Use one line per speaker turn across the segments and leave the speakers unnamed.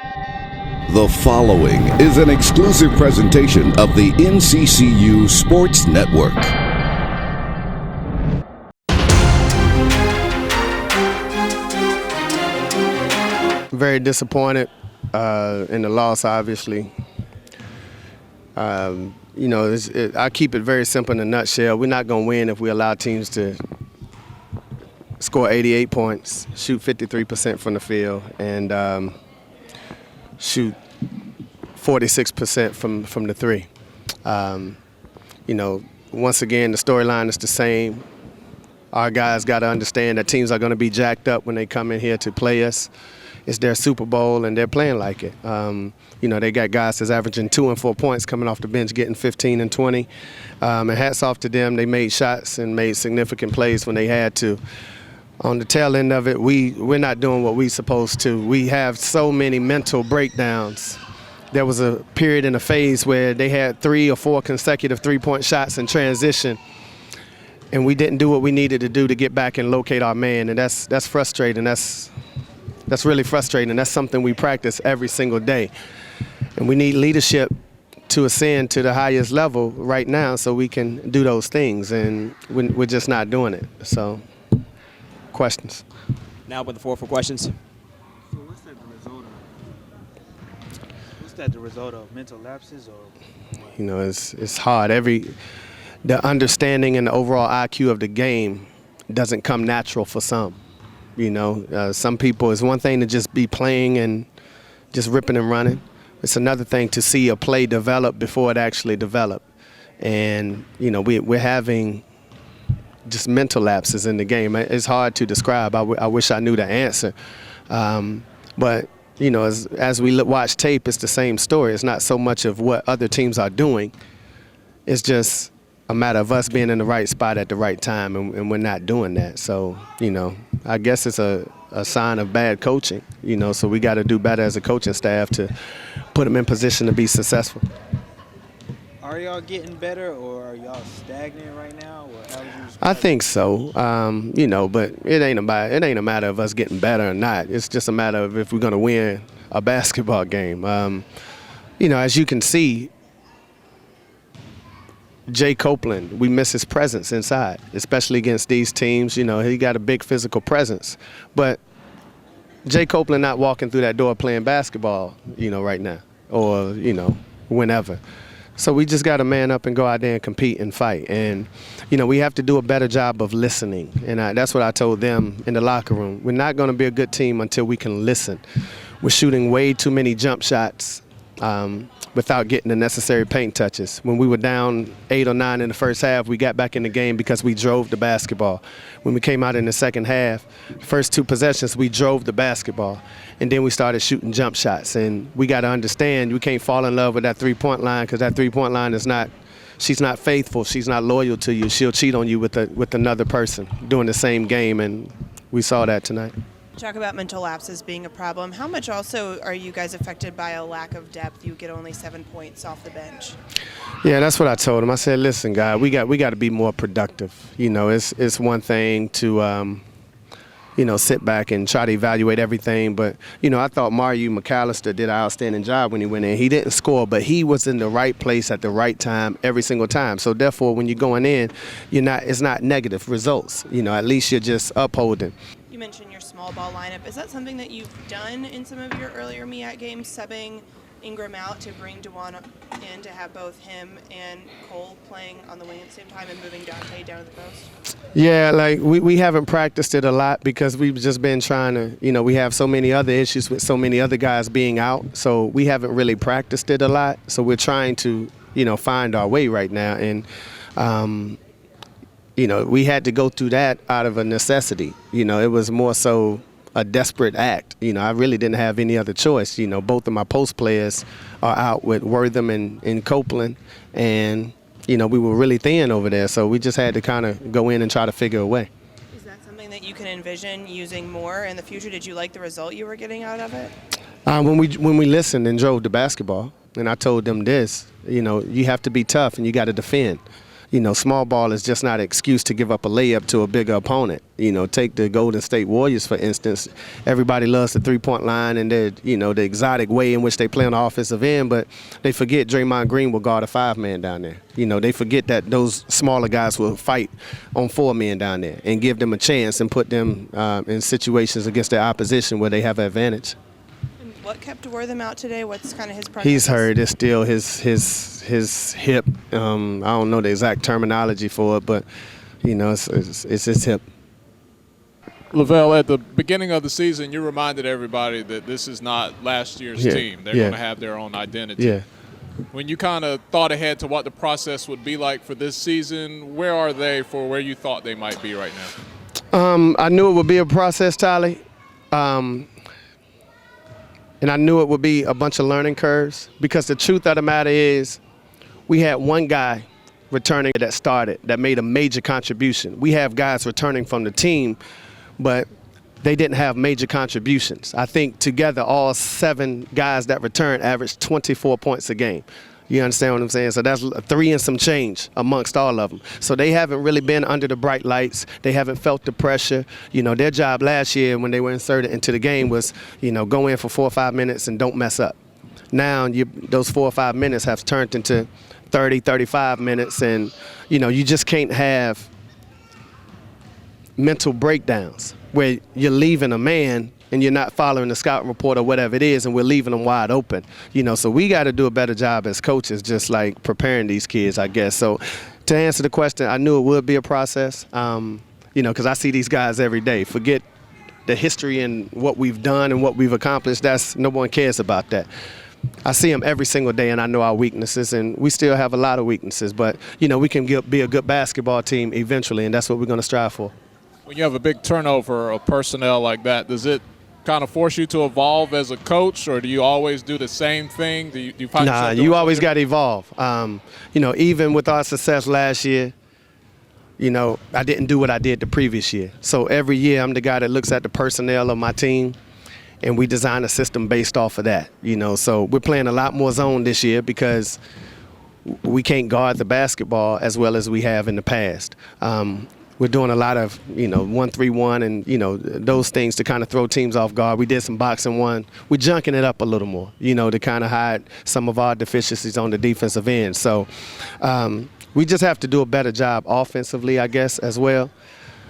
The following is an exclusive presentation of the NCCU Sports Network.
Very disappointed in the loss, obviously. I keep it very simple in a nutshell. We're not going to win if we allow teams to score 88 points, shoot 53% from the field, and shoot 46% from the three. Once again, the storyline is the same. Our guys got to understand that teams are going to be jacked up when they come in here to play us. It's their Super Bowl, and they're playing like it. They got guys that's averaging 2 and 4 points coming off the bench, getting 15 and 20. And hats off to them. They made shots and made significant plays when they had to. On the tail end of it, we're not doing what we're supposed to. We have so many mental breakdowns. There was a period in a phase where they had 3 or 4 consecutive three-point shots in transition, and we didn't do what we needed to do to get back and locate our man, and that's frustrating. That's really frustrating. That's something we practice every single day. And we need leadership to ascend to the highest level right now so we can do those things, and we're just not doing it. So, questions?
Now with the floor for questions.
So what's that the result of mental lapses or?
It's hard. The understanding and the overall IQ of the game doesn't come natural for some. Some people, it's one thing to just be playing and just ripping and running. It's another thing to see a play develop before it actually developed. And, we're having just mental lapses in the game. It's hard to describe. I wish I knew the answer. But, as we watch tape, it's the same story. It's not so much of what other teams are doing. It's just a matter of us being in the right spot at the right time, and we're not doing that. So, I guess it's a sign of bad coaching, so we got to do better as a coaching staff to put them in position to be successful.
Are y'all getting better, or are y'all stagnant right now? Or how would you describe
I think so, but it ain't a matter of us getting better or not. It's just a matter of if we're going to win a basketball game. As you can see, Jay Copeland, we miss his presence inside, especially against these teams. He got a big physical presence. But Jay Copeland not walking through that door playing basketball, right now, or, whenever. So we just got to man up and go out there and compete and fight. And, we have to do a better job of listening. And that's what I told them in the locker room. We're not going to be a good team until we can listen. We're shooting way too many jump shots without getting the necessary paint touches. When we were down 8 or 9 in the first half, we got back in the game because we drove the basketball. When we came out in the second half, the first 2 possessions, we drove the basketball. And then we started shooting jump shots. And we got to understand, we can't fall in love with that three-point line, because that three-point line she's not faithful. She's not loyal to you. She'll cheat on you with another person doing the same game, and we saw that tonight.
Talk about mental lapses being a problem. How much also are you guys affected by a lack of depth? You get only 7 points off the bench.
Yeah, that's what I told him. I said, listen, guy, we got to be more productive. It's one thing to sit back and try to evaluate everything. But, I thought Mario McAllister did an outstanding job when he went in. He didn't score, but he was in the right place at the right time every single time. So, therefore, when you're going in, it's not negative results. At least you're just upholding.
You mentioned your small ball lineup. Is that something that you've done in some of your earlier MEAC games, subbing Ingram out to bring DeJuan in to have both him and Cole playing on the wing at the same time and moving Dante down to the post?
Yeah, we haven't practiced it a lot because we've just been trying to, we have so many other issues with so many other guys being out, so we haven't really practiced it a lot. So we're trying to, find our way right now. And, we had to go through that out of a necessity. It was more so a desperate act. I really didn't have any other choice. Both of my post players are out with Wortham and Copeland, and, we were really thin over there. So we just had to kind of go in and try to figure a way.
Is that something that you can envision using more in the future? Did you like the result you were getting out of it?
When we listened and drove the basketball, and I told them this, you have to be tough and you got to defend. small ball is just not an excuse to give up a layup to a bigger opponent. Take the Golden State Warriors, for instance. Everybody loves the three-point line and the exotic way in which they play on the offensive end, but they forget Draymond Green will guard a 5-man down there. They forget that those smaller guys will fight on 4 men down there and give them a chance and put them in situations against their opposition where they have an advantage.
What kept Wortham out today? What's kind of his prognosis?
He's hurt. It's still his hip. I don't know the exact terminology for it, but it's his hip.
LeVelle, at the beginning of the season, you reminded everybody that this is not last year's team. They're going to have their own identity.
Yeah.
When you kind of thought ahead to what the process would be like for this season, where are they for where you thought they might be right now?
I knew it would be a process, Tally. And I knew it would be a bunch of learning curves, because the truth of the matter is we had one guy returning that started, that made a major contribution. We have guys returning from the team, but they didn't have major contributions. I think together all 7 guys that returned averaged 24 points a game. You understand what I'm saying? So that's 3 and some change amongst all of them. So they haven't really been under the bright lights. They haven't felt the pressure. Their job last year when they were inserted into the game was, go in for 4 or 5 minutes and don't mess up. Now those 4 or 5 minutes have turned into 30, 35 minutes, and, you just can't have mental breakdowns where you're leaving a man and you're not following the scouting report or whatever it is, and we're leaving them wide open. So we got to do a better job as coaches, just like preparing these kids, I guess. So to answer the question, I knew it would be a process, because I see these guys every day. Forget the history and what we've done and what we've accomplished. No one cares about that. I see them every single day, and I know our weaknesses, and we still have a lot of weaknesses. But, we can be a good basketball team eventually, and that's what we're going to strive for.
When you have a big turnover of personnel like that, does it kind of force you to evolve as a coach, or do you always do the same thing? Do you find yourself doing
you always
something?
got to evolve. Even with our success last year, I didn't do what I did the previous year. So every year I'm the guy that looks at the personnel of my team, and we design a system based off of that. So we're playing a lot more zone this year because we can't guard the basketball as well as we have in the past. We're doing a lot of, 1-3-1 and, those things to kind of throw teams off guard. We did some boxing 1. We're junking it up a little more, to kind of hide some of our deficiencies on the defensive end. So we just have to do a better job offensively, I guess, as well,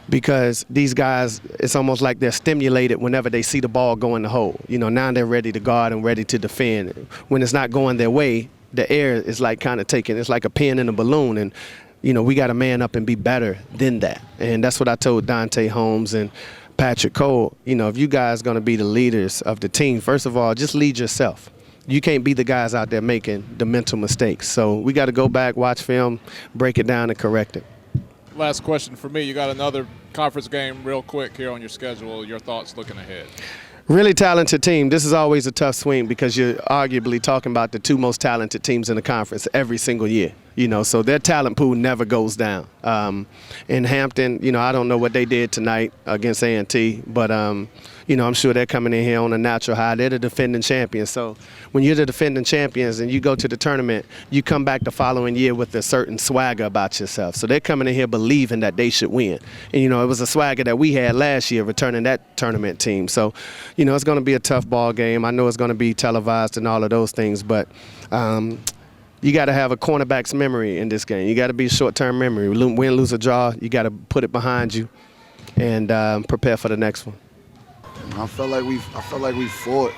because these guys, it's almost like they're stimulated whenever they see the ball go in the hole. Now they're ready to guard and ready to defend. When it's not going their way, the air is like kind of taking, it's like a pin in a balloon, and we got to man up and be better than that. And that's what I told Dante Holmes and Patrick Cole. If you guys going to be the leaders of the team, first of all, just lead yourself. You can't be the guys out there making the mental mistakes. So we got to go back, watch film, break it down, and correct it.
Last question for me. You got another conference game real quick here on your schedule. Your thoughts looking ahead?
Really talented team. This is always a tough swing because you're arguably talking about the 2 most talented teams in the conference every single year. So their talent pool never goes down. In Hampton, I don't know what they did tonight against A&T, but, I'm sure they're coming in here on a natural high. They're the defending champions. So when you're the defending champions and you go to the tournament, you come back the following year with a certain swagger about yourself. So they're coming in here believing that they should win. And, it was a swagger that we had last year returning that tournament team. So, it's going to be a tough ball game. I know it's going to be televised and all of those things, but you got to have a cornerback's memory in this game. You got to be short-term memory. Win, lose, or draw, you got to put it behind you and prepare for the next one.
I felt like we fought.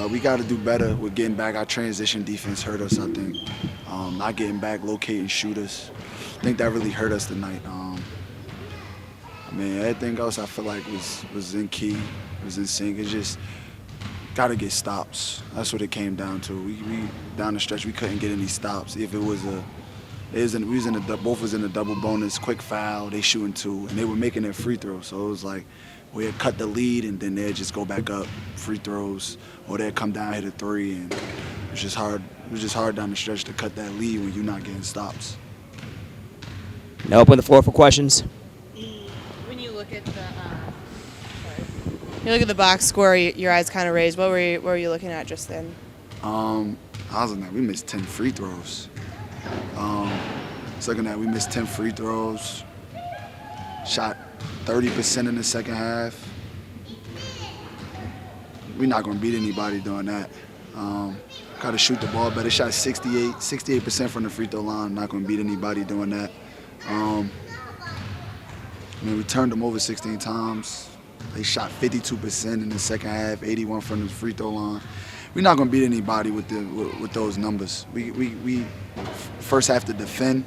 We got to do better with getting back. Our transition defense hurt us, I think. Not getting back, locating shooters. I think that really hurt us tonight. Everything else I feel like was in key, was in sync. It's just got to get stops. That's what it came down to. We down the stretch, we couldn't get any stops. If it was both was in a double bonus, quick foul, they shooting 2, and they were making their free throws. So it was like we had cut the lead, and then they'd just go back up, free throws, or they'd come down, hit a 3, and it was just hard. It was just hard down the stretch to cut that lead when you're not getting stops.
Now open the floor for questions.
When you look at the box score, your eyes kind of raised. What were you looking at just then?
I was like, we missed 10 free throws. Second half, we missed 10 free throws, shot 30% in the second half. We're not going to beat anybody doing that. Got to shoot the ball better. Shot 68% from the free throw line. Not going to beat anybody doing that. We turned them over 16 times. They shot 52% in the second half, 81 from the free throw line. We're not going to beat anybody with those numbers. We first have to defend,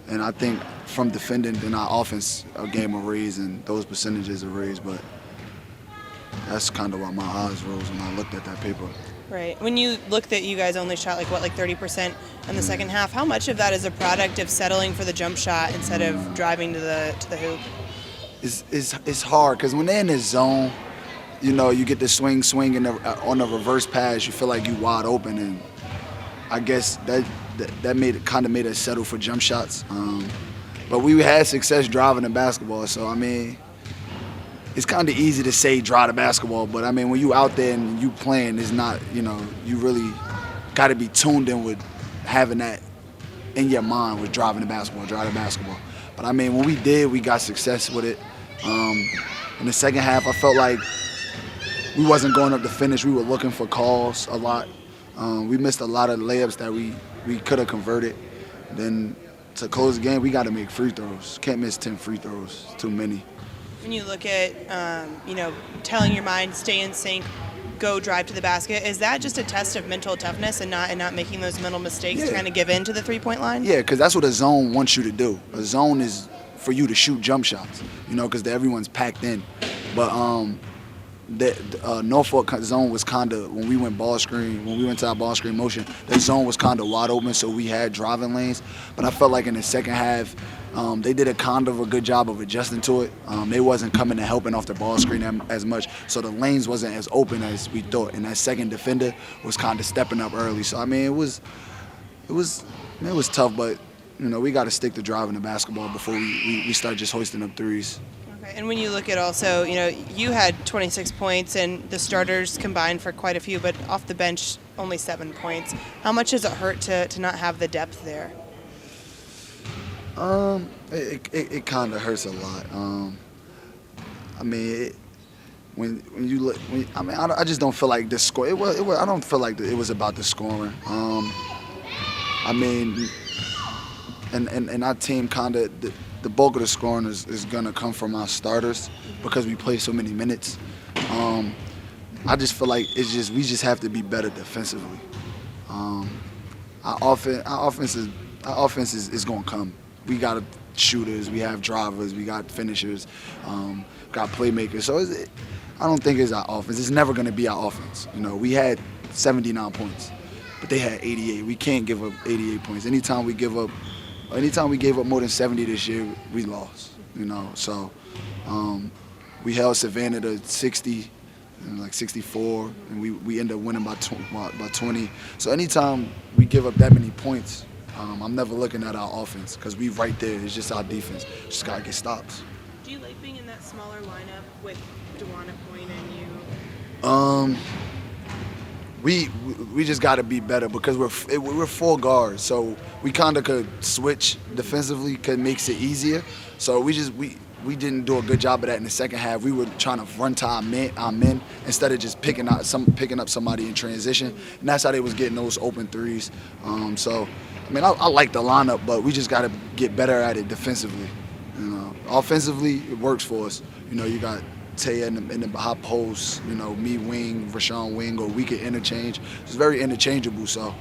and I think from defending, then our offense, our game will raise, and those percentages will raise. But that's kind of why my eyes rose when I looked at that paper.
Right. When you look that you guys only shot like 30% in the second half, how much of that is a product of settling for the jump shot instead of driving to the hoop?
It's hard because when they're in this zone, you get the swing on a reverse pass, you feel like you wide open, and I guess that made us settle for jump shots. But we had success driving the basketball, so I mean, it's kind of easy to say drive the basketball, but I mean, when you out there and you playing, it's not, you really got to be tuned in with having that in your mind with driving the basketball. But I mean, when we did, we got success with it. In the second half, I felt like we wasn't going up to finish. We were looking for calls a lot. We missed a lot of layups that we could have converted. Then to close the game, we got to make free throws. Can't miss 10 free throws. Too many.
When you look at, telling your mind, stay in sync, go drive to the basket, is that just a test of mental toughness and not making those mental mistakes to kind of give in to the three-point line?
Yeah, because that's what a zone wants you to do. A zone is for you to shoot jump shots, because everyone's packed in. But the Norfolk zone was kind of, when we went to our ball screen motion, the zone was kind of wide open, so we had driving lanes. But I felt like in the second half, they did a kind of a good job of adjusting to it. They wasn't coming and helping off the ball screen as much, so the lanes wasn't as open as we thought. And that second defender was kind of stepping up early. So I mean, it was tough, but we got to stick to driving the basketball before we start just hoisting up threes.
Okay. And when you look at also, you had 26 points and the starters combined for quite a few, but off the bench only 7 points. How much does it hurt to not have the depth there?
It kind of hurts a lot. I mean, when you look, I just don't feel like the score. I don't feel like it was about the scoring. I mean, and our team kind of the bulk of the scoring is gonna come from our starters because we play so many minutes. I just feel like we just have to be better defensively. Our offense is gonna come. We got shooters, we have drivers, we got finishers, got playmakers. So I don't think it's our offense. It's never going to be our offense. We had 79 points, but they had 88. We can't give up 88 points. Anytime we gave up more than 70 this year, we lost. So we held Savannah to 60, like 64, and we ended up winning by 20. So anytime we give up that many points, I'm never looking at our offense because we right there. It's just our defense. Just got to get stops.
Do you like being in that smaller lineup with DeWan at point and you?
We just got to be better because we're full guards, so we kind of could switch defensively because it makes it easier. So we didn't do a good job of that in the second half. We were trying to run to our men instead of just picking up somebody in transition, and that's how they was getting those open threes. I like the lineup, but we just got to get better at it defensively. Offensively, it works for us. You got Taya in the high post, me wing, Rashawn wing, or we could interchange. It's very interchangeable, so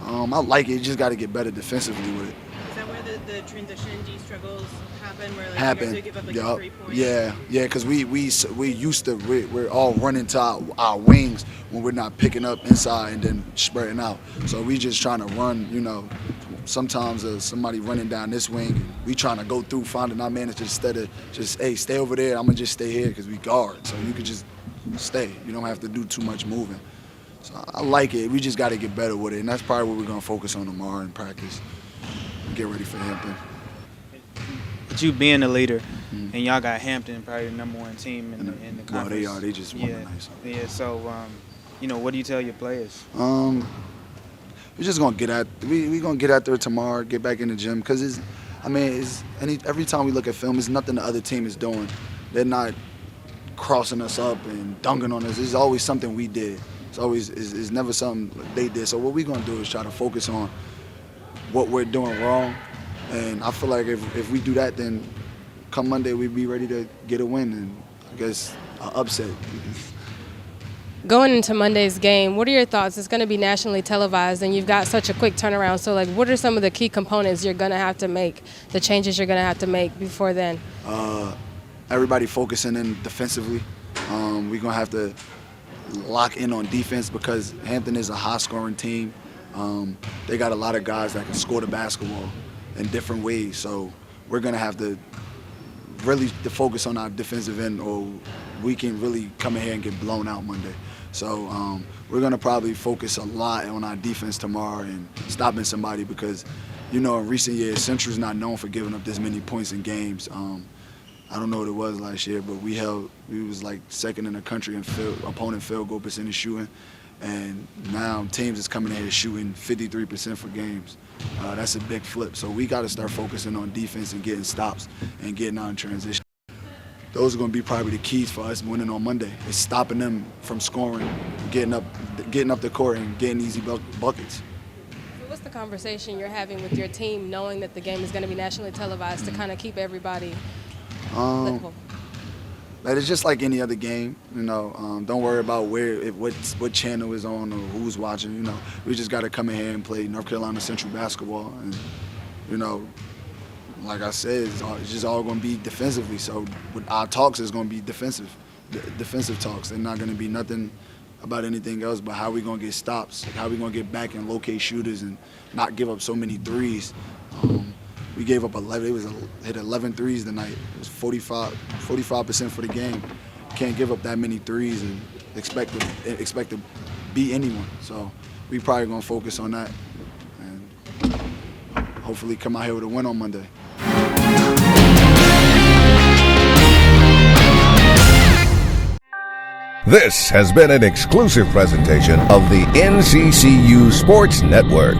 I like it. You just got to get better defensively with it.
Is that where the transition D struggles happen? Where you guys would give up a 3 points?
Yeah, because we're all running to our wings when we're not picking up inside and then spreading out. So we just trying to run, sometimes somebody running down this wing, we trying to go through finding our man instead of just, hey, stay over there, I'm going to just stay here because we guard. So you could just stay. You don't have to do too much moving. So I like it. We just got to get better with it, and that's probably what we're going to focus on tomorrow in practice. Get ready for Hampton.
But you being the leader, and y'all got Hampton, probably the #1 team in the conference.
Well, they are. They just won tonight.
Yeah, so, what do you tell your players?
we're just gonna we gonna get out there tomorrow, get back in the gym, because every time we look at film, it's nothing the other team is doing. They're not crossing us up and dunking on us. It's always something we did. It's never something they did. So what we're gonna do is try to focus on what we're doing wrong, and I feel like if we do that, then come Monday we'd be ready to get a win and I guess an upset.
Going into Monday's game, what are your thoughts? It's going to be nationally televised, and you've got such a quick turnaround. So, what are some of the key components you're going to have to make, the changes you're going to have to make before then?
Everybody focusing in defensively. We're going to have to lock in on defense because Hampton is a high-scoring team. They got a lot of guys that can score the basketball in different ways. So we're going to have to really focus on our defensive end, or we can really come in here and get blown out Monday. So we're going to probably focus a lot on our defense tomorrow and stopping somebody because, in recent years, Central's not known for giving up this many points in games. I don't know what it was last year, but we was like second in the country in opponent field goal percentage shooting. And now teams is coming in here shooting 53% for games. That's a big flip. So we got to start focusing on defense and getting stops and getting out in transition. Those are going to be probably the keys for us winning on Monday. It's stopping them from scoring, getting up the court and getting easy buckets.
What's the conversation you're having with your team, knowing that the game is going to be nationally televised, to kind of keep everybody lickable?
It's just like any other game, don't worry about what channel is on or who's watching. We just got to come in here and play North Carolina Central basketball, and like I said, it's just all going to be defensively. So with our talks is going to be defensive talks. They're not going to be nothing about anything else but how we going to get stops, how we going to get back and locate shooters and not give up so many threes. We gave up 11. It hit 11 threes tonight. It was 45% for the game. Can't give up that many threes and expect to beat anyone. So we probably going to focus on that and hopefully come out here with a win on Monday.
This has been an exclusive presentation of the NCCU Sports Network.